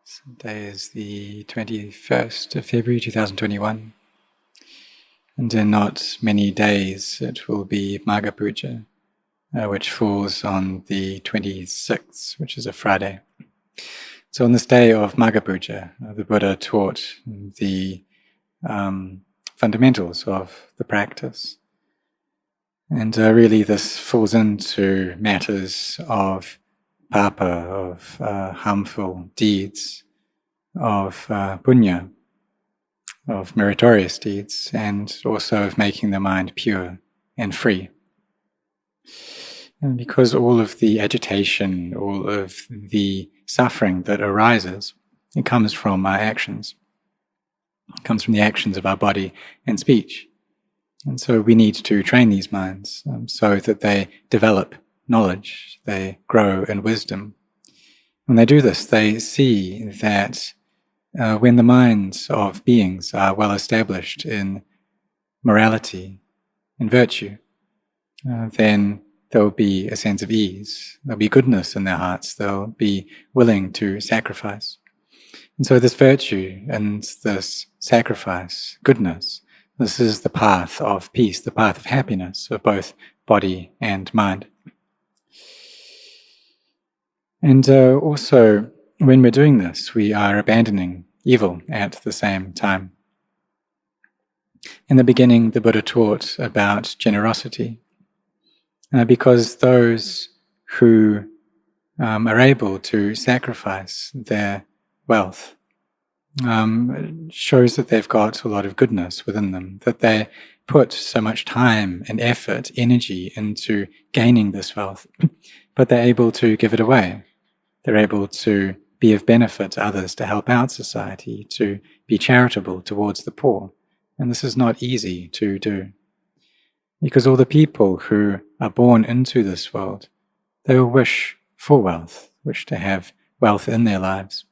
So today is the 21st of February 2021, and in not many days it will be Magha Puja, which falls on the 26th, which is a Friday. So on this day of Magha Puja, the Buddha taught the fundamentals of the practice. And really this falls into matters of papa, of harmful deeds, of punya, of meritorious deeds, and also of making the mind pure and free. And because all of the agitation, all of the suffering that arises, it comes from our actions. It comes from the actions of our body and speech. And so we need to train these minds so that they develop knowledge, they grow in wisdom. When they do this, they see that when the minds of beings are well established in morality, in virtue, then there will be a sense of ease, there'll be goodness in their hearts, they'll be willing to sacrifice. And so this virtue and this sacrifice, goodness, this is the path of peace, the path of happiness of both body and mind. And also, when we're doing this, we are abandoning evil at the same time. In the beginning, the Buddha taught about generosity, because those who are able to sacrifice their wealth shows that they've got a lot of goodness within them, that they put so much time and effort, energy into gaining this wealth, but they're able to give it away. They're able to be of benefit to others, to help out society, to be charitable towards the poor. And this is not easy to do, because all the people who are born into this world, they will wish for wealth, wish to have wealth in their lives.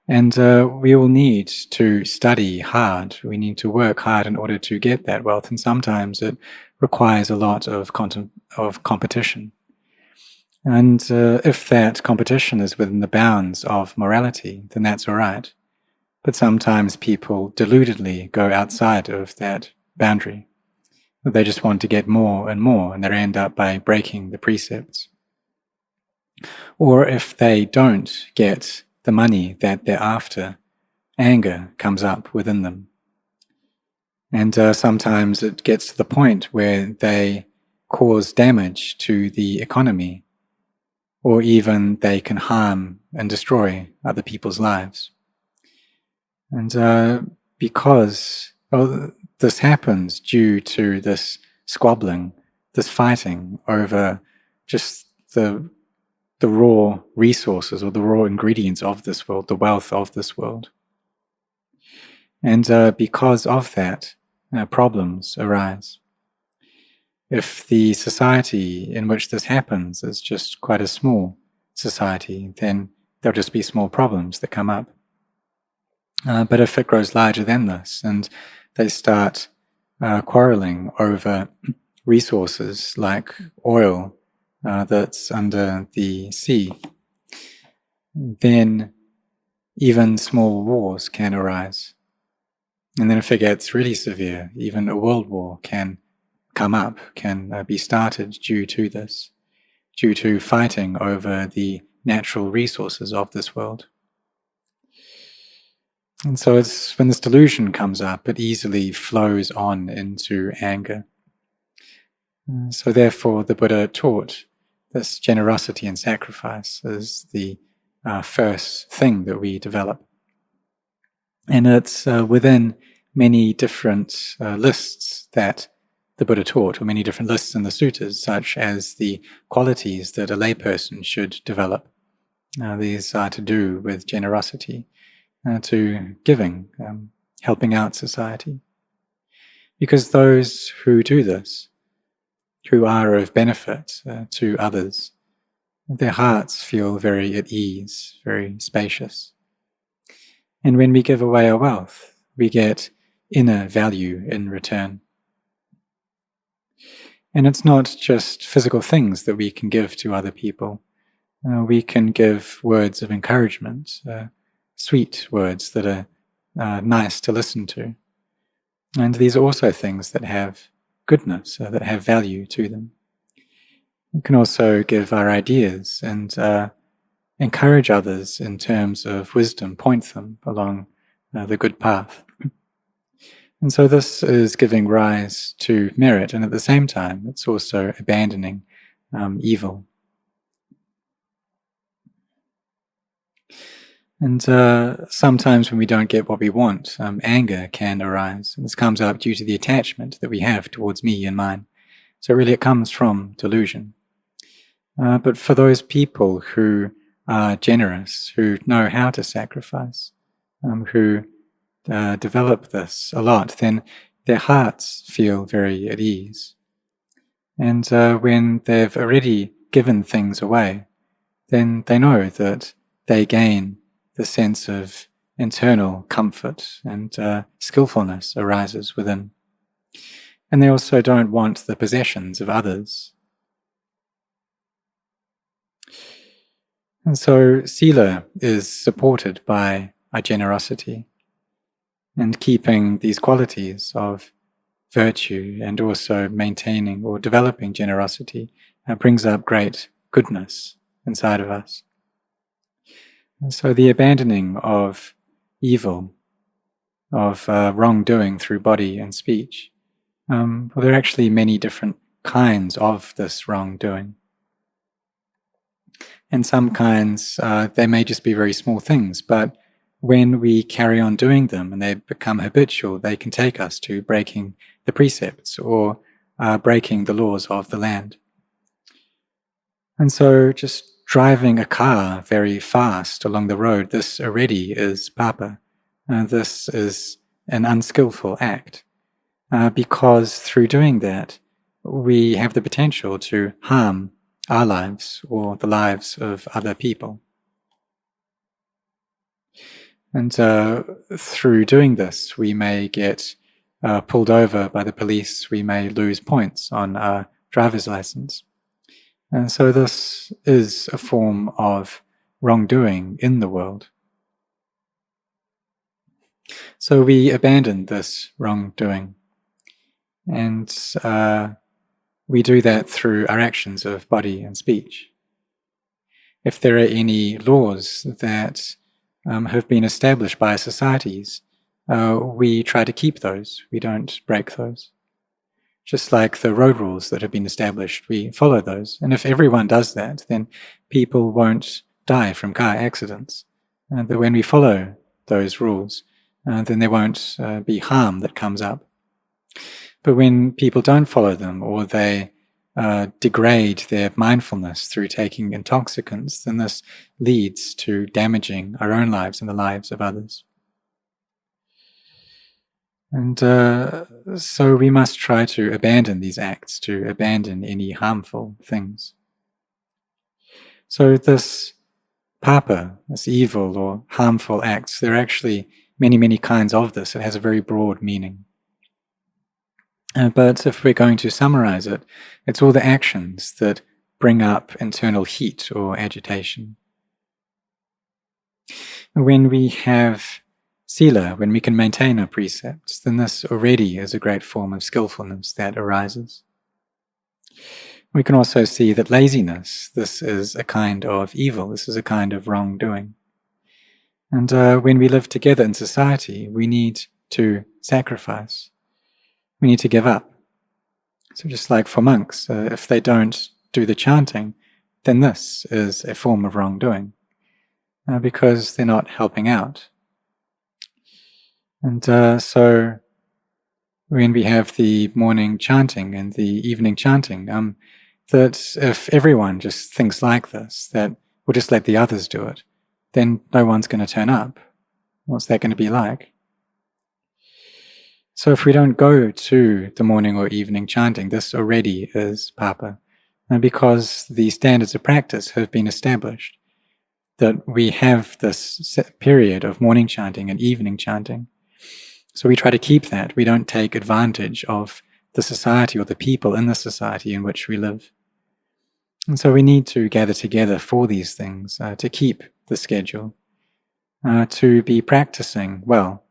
And we all need to study hard. We need to work hard in order to get that wealth. And sometimes it requires a lot of competition. And if that competition is within the bounds of morality, then that's all right. But sometimes people deludedly go outside of that boundary. They just want to get more and more, and they end up by breaking the precepts. Or if they don't get the money that they're after, anger comes up within them. And sometimes it gets to the point where they cause damage to the economy, or even they can harm and destroy other people's lives. And because this happens due to this squabbling, this fighting over just the raw resources or the raw ingredients of this world, the wealth of this world. And because of that, problems arise. If the society in which this happens is just quite a small society, then there'll just be small problems that come up. But if it grows larger than this, and they start quarreling over resources like oil that's under the sea, then even small wars can arise. And then if it gets really severe, even a world war can come up, can be started due to this, due to fighting over the natural resources of this world. And so it's when this delusion comes up, it easily flows on into anger. So therefore the Buddha taught this generosity and sacrifice as the first thing that we develop. And it's within many different lists that the Buddha taught, or many different lists in the suttas, such as the qualities that a layperson should develop. These are to do with generosity, to giving, helping out society. Because those who do this, who are of benefit to others, their hearts feel very at ease, very spacious. And when we give away our wealth, we get inner value in return. And it's not just physical things that we can give to other people. We can give words of encouragement, sweet words that are nice to listen to. And these are also things that have goodness, that have value to them. We can also give our ideas and encourage others in terms of wisdom, point them along the good path. And so this is giving rise to merit, and at the same time it's also abandoning evil. And sometimes when we don't get what we want, anger can arise. And this comes up due to the attachment that we have towards me and mine. So really it comes from delusion. But for those people who are generous, who know how to sacrifice, who develop this a lot, then their hearts feel very at ease. And when they've already given things away, then they know that they gain the sense of internal comfort and skillfulness arises within. And they also don't want the possessions of others. And so sila is supported by our generosity, and keeping these qualities of virtue and also maintaining or developing generosity brings up great goodness inside of us. And so the abandoning of evil, of wrongdoing through body and speech, well, there are actually many different kinds of this wrongdoing. And some kinds, they may just be very small things, but when we carry on doing them and they become habitual, they can take us to breaking the precepts or breaking the laws of the land. And so just driving a car very fast along the road, this already is papa. This is an unskillful act, because through doing that, we have the potential to harm our lives or the lives of other people. And through doing this, we may get pulled over by the police, we may lose points on our driver's license. And so this is a form of wrongdoing in the world. So we abandon this wrongdoing, and we do that through our actions of body and speech. If there are any laws that have been established by societies, we try to keep those, we don't break those. Just like the road rules that have been established, we follow those. And if everyone does that, then people won't die from car accidents. But when we follow those rules, then there won't be harm that comes up. But when people don't follow them, or they degrade their mindfulness through taking intoxicants, then this leads to damaging our own lives and the lives of others. And so we must try to abandon these acts, to abandon any harmful things. So this papa, this evil or harmful acts, there are actually many, many kinds of this. It has a very broad meaning. But if we're going to summarize it, it's all the actions that bring up internal heat or agitation. When we have sila, when we can maintain our precepts, then this already is a great form of skillfulness that arises. We can also see that laziness, this is a kind of evil, this is a kind of wrongdoing. And when we live together in society, we need to sacrifice. We need to give up. So just like for monks, if they don't do the chanting, then this is a form of wrongdoing, because they're not helping out. And so when we have the morning chanting and the evening chanting, that if everyone just thinks like this, that we'll just let the others do it, then no one's going to turn up. What's that going to be like? So if we don't go to the morning or evening chanting, this already is papa, because the standards of practice have been established, that we have this period of morning chanting and evening chanting. So we try to keep that. We don't take advantage of the society or the people in the society in which we live. And so we need to gather together for these things, to keep the schedule. to be practicing well,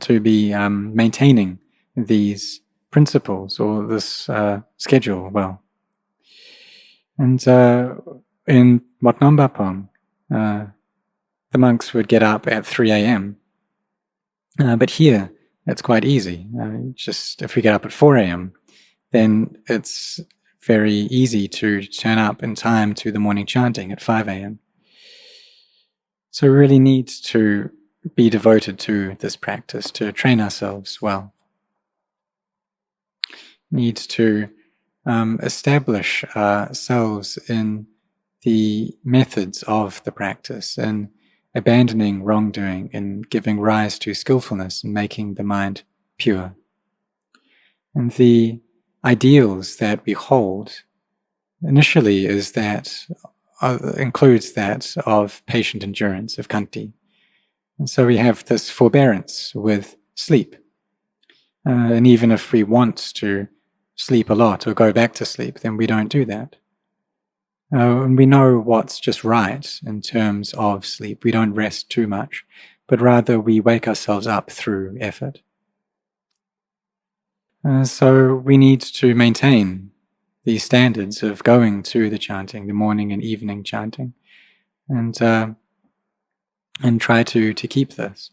to be maintaining these principles or this schedule well. And in Wat Marp the monks would get up at 3 a.m. But here it's quite easy. Just if we get up at 4 a.m., then it's very easy to turn up in time to the morning chanting at 5 a.m. So we really need to be devoted to this practice, to train ourselves well. Need to establish ourselves in the methods of the practice, in abandoning wrongdoing, in giving rise to skillfulness and making the mind pure. And the ideals that we hold initially includes that of patient endurance, of khanti. And so we have this forbearance with sleep. And even if we want to sleep a lot or go back to sleep, then we don't do that. And we know what's just right in terms of sleep. We don't rest too much, but rather we wake ourselves up through effort. So we need to maintain these standards of going to the chanting, the morning and evening chanting, and try to keep this.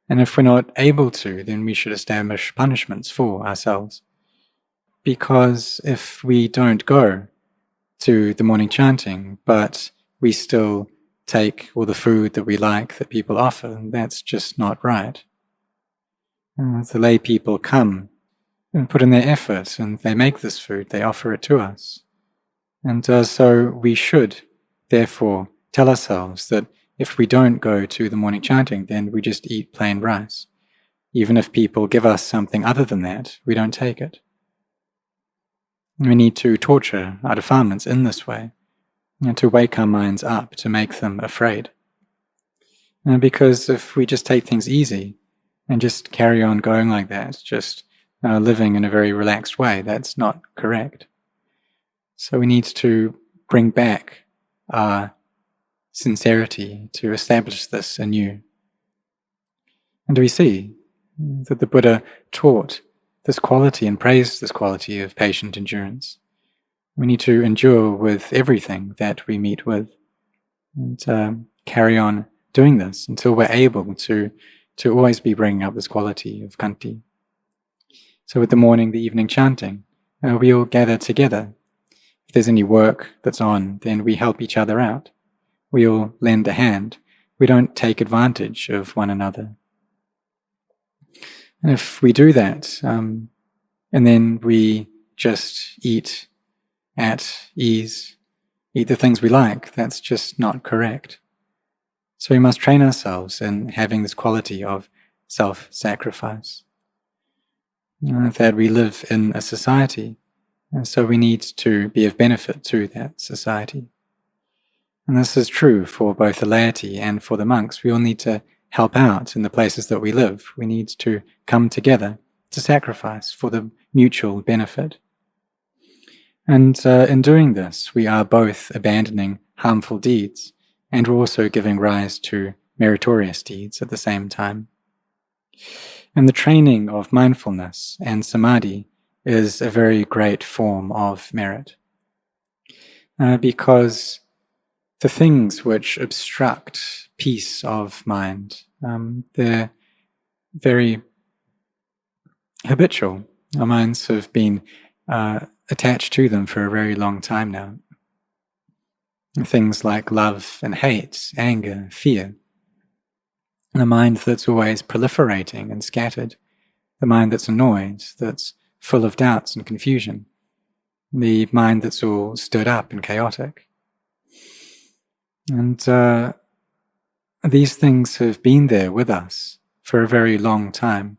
And if we're not able to, then we should establish punishments for ourselves. Because if we don't go to the morning chanting, but we still take all the food that we like that people offer, that's just not right. The lay people come and put in their effort, and they make this food, they offer it to us. And so we should, therefore, tell ourselves that if we don't go to the morning chanting, then we just eat plain rice. Even if people give us something other than that, we don't take it. We need to torture our defilements in this way, and to wake our minds up, to make them afraid. Because if we just take things easy and just carry on going like that, just living in a very relaxed way, that's not correct. So we need to bring back our sincerity to establish this anew. And we see that the Buddha taught this quality and praised this quality of patient endurance. We need to endure with everything that we meet with, and carry on doing this until we're able to always be bringing up this quality of khanti. So with the morning, the evening chanting, we all gather together. If there's any work that's on, then we help each other out. We all lend a hand. We don't take advantage of one another. And if we do that, and then we just eat at ease, eat the things we like, that's just not correct. So we must train ourselves in having this quality of self-sacrifice. That we live in a society, and so we need to be of benefit to that society. And this is true for both the laity and for the monks. We all need to help out in the places that we live. We need to come together to sacrifice for the mutual benefit. And in doing this, we are both abandoning harmful deeds, and we're also giving rise to meritorious deeds at the same time. And the training of mindfulness and samadhi is a very great form of merit. Because the things which obstruct peace of mind, they're very habitual. Our minds have been attached to them for a very long time now. Things like love and hate, anger, fear. The mind that's always proliferating and scattered. The mind that's annoyed, that's full of doubts and confusion. The mind that's all stirred up and chaotic. And these things have been there with us for a very long time.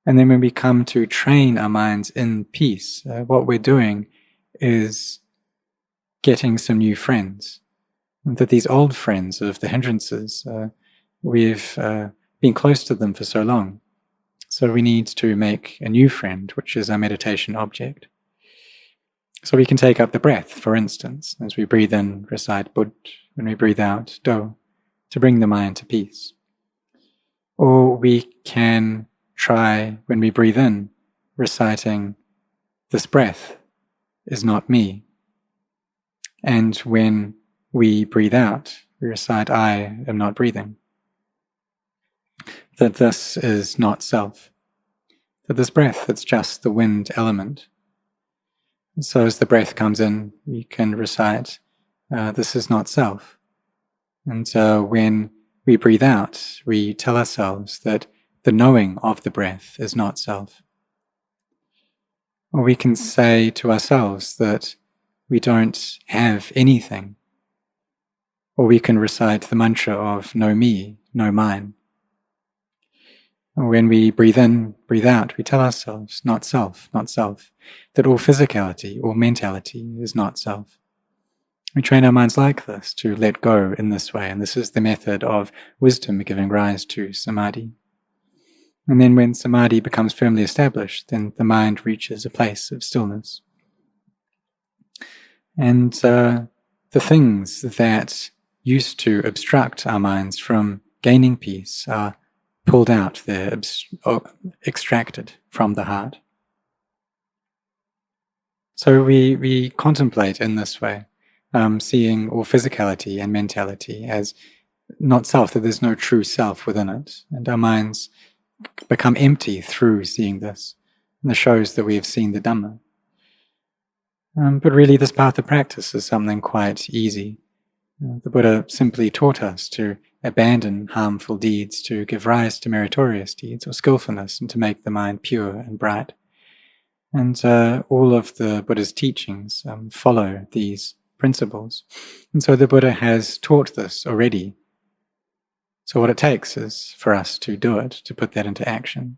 And then when we come to train our minds in peace, what we're doing is getting some new friends. And that these old friends of the hindrances, we've been close to them for so long. So we need to make a new friend, which is our meditation object. So we can take up the breath, for instance. As we breathe in, recite Bud. When we breathe out, Do. to bring the mind to peace. Or we can try, when we breathe in, reciting, "This breath is not me." And when we breathe out, we recite, "I am not breathing." That this is not self. That this breath, it's just the wind element. And so as the breath comes in, we can recite, "This is not self." And so when we breathe out, we tell ourselves that the knowing of the breath is not self. Or we can say to ourselves that we don't have anything. Or we can recite the mantra of no me, no mine. Or when we breathe in, breathe out, we tell ourselves, not self, not self, that all physicality, all mentality is not self. We train our minds like this to let go in this way, and this is the method of wisdom giving rise to samadhi. And then when samadhi becomes firmly established, then the mind reaches a place of stillness. And the things that used to obstruct our minds from gaining peace are pulled out, they're extracted from the heart. So we contemplate in this way, seeing all physicality and mentality as not self, that there's no true self within it. And our minds become empty through seeing this. And this shows that we have seen the Dhamma. But really this path of practice is something quite easy. The Buddha simply taught us to abandon harmful deeds, to give rise to meritorious deeds or skillfulness, and to make the mind pure and bright. And all of the Buddha's teachings follow these principles. And so the Buddha has taught this already. So what it takes is for us to do it, to put that into action.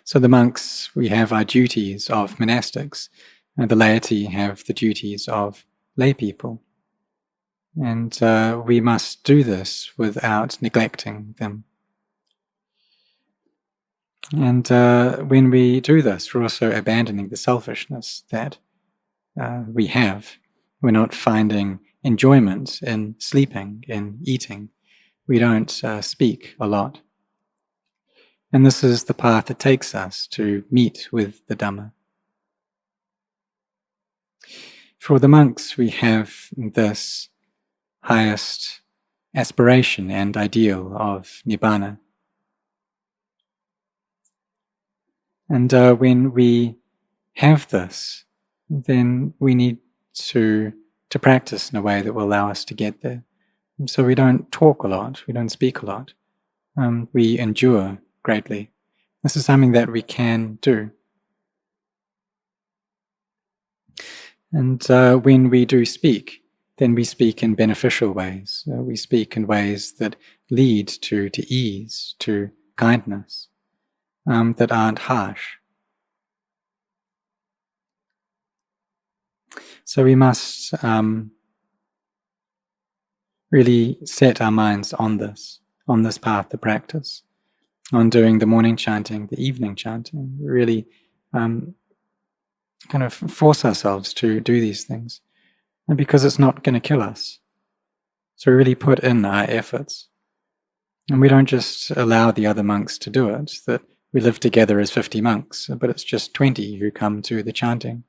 So the monks, we have our duties of monastics, and the laity have the duties of lay people. And we must do this without neglecting them. And when we do this, we're also abandoning the selfishness that we have. We're not finding enjoyment in sleeping, in eating. We don't speak a lot. And this is the path that takes us to meet with the Dhamma. For the monks, we have this highest aspiration and ideal of Nibbana. And when we have this, then we need to practice in a way that will allow us to get there. And so we don't talk a lot, we don't speak a lot. We endure greatly. This is something that we can do. And when we do speak, then we speak in beneficial ways. We speak in ways that lead to ease, to kindness, that aren't harsh. So we must really set our minds on this path to practice, on doing the morning chanting, the evening chanting, really kind of force ourselves to do these things, and because it's not going to kill us. So we really put in our efforts. And we don't just allow the other monks to do it, that we live together as 50 monks, but it's just 20 who come to the chanting.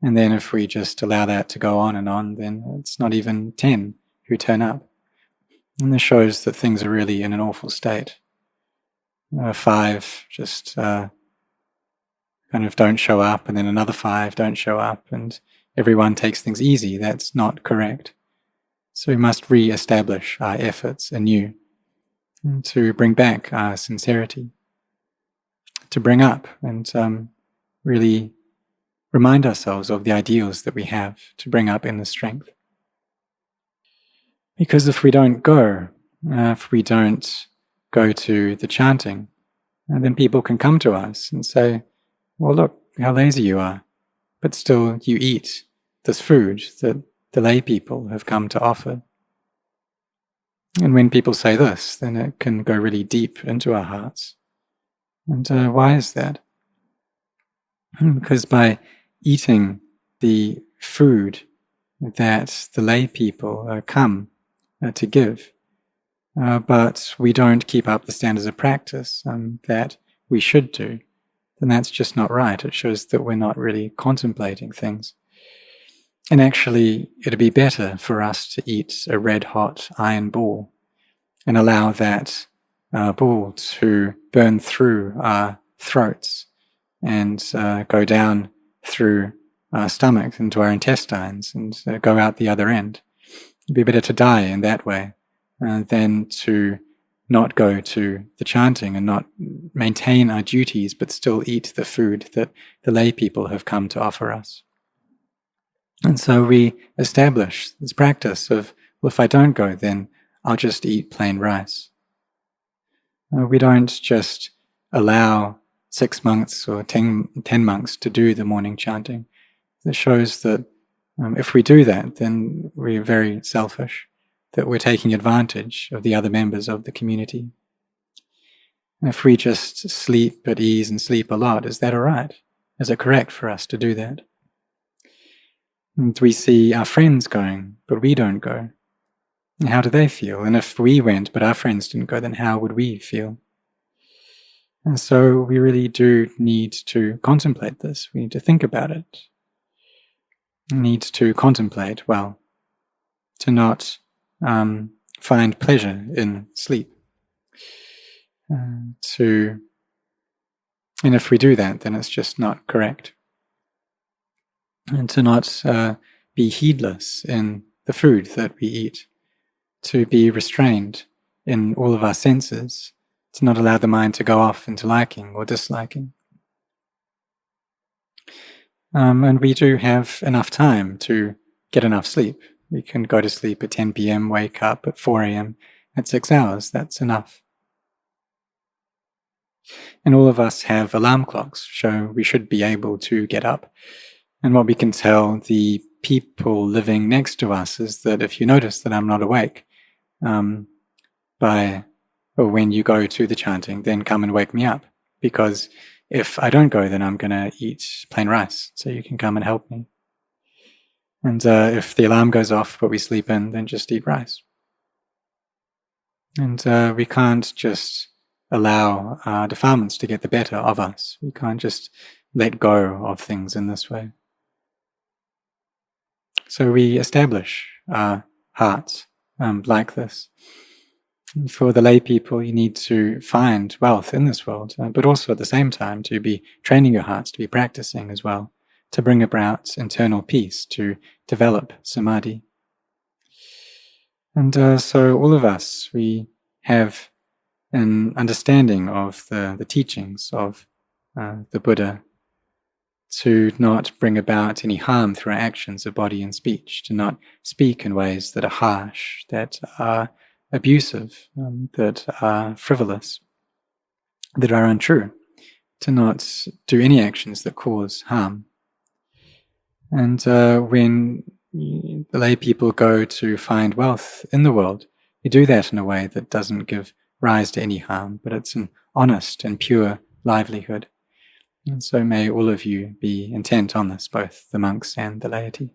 And then if we just allow that to go on, then it's not even 10 who turn up. And this shows that things are really in an awful state. 5 just kind of don't show up, and then another 5 don't show up, and everyone takes things easy. That's not correct. So we must re-establish our efforts anew to bring back our sincerity, to bring up and really remind ourselves of the ideals that we have, to bring up inner strength. Because if we don't go to the chanting, then people can come to us and say, well, look how lazy you are, but still you eat this food that the lay people have come to offer. And when people say this, then it can go really deep into our hearts. And why is that? Because by eating the food that the lay people come to give, but we don't keep up the standards of practice that we should do, then that's just not right. It shows that we're not really contemplating things. And actually, it'd be better for us to eat a red-hot iron ball and allow that ball to burn through our throats and go down through our stomach into our intestines and go out the other end. It'd be better to die in that way than to not go to the chanting and not maintain our duties but still eat the food that the lay people have come to offer us. And so we establish this practice of, well, if I don't go, then I'll just eat plain rice. We don't just allow 6 monks or 10 monks to do the morning chanting. It shows that if we do that, then we're very selfish, that we're taking advantage of the other members of the community. And if we just sleep at ease and sleep a lot, is that all right? Is it correct for us to do that? And we see our friends going, but we don't go. And how do they feel? And if we went, but our friends didn't go, then how would we feel? And so we really do need to contemplate this. We need to think about it. We need to contemplate, well, to not find pleasure in sleep. And if we do that, then it's just not correct. And to not be heedless in the food that we eat, to be restrained in all of our senses, to not allow the mind to go off into liking or disliking. And we do have enough time to get enough sleep. We can go to sleep at 10 p.m., wake up at 4 a.m. At 6 hours, that's enough. And all of us have alarm clocks, so we should be able to get up. And what we can tell the people living next to us is that if you notice that I'm not awake when you go to the chanting, then come and wake me up. Because if I don't go, then I'm going to eat plain rice, so you can come and help me. And if the alarm goes off but we sleep in, then just eat rice. And we can't just allow our defilements to get the better of us. We can't just let go of things in this way. So we establish our hearts like this. And for the lay people, you need to find wealth in this world, but also at the same time to be training your hearts, to be practicing as well, to bring about internal peace, to develop samadhi. And so all of us, we have an understanding of the teachings of the Buddha, to not bring about any harm through our actions of body and speech, to not speak in ways that are harsh, that are abusive, that are frivolous, that are untrue, to not do any actions that cause harm. And when the lay people go to find wealth in the world, you do that in a way that doesn't give rise to any harm, but it's an honest and pure livelihood. And so may all of you be intent on this, both the monks and the laity.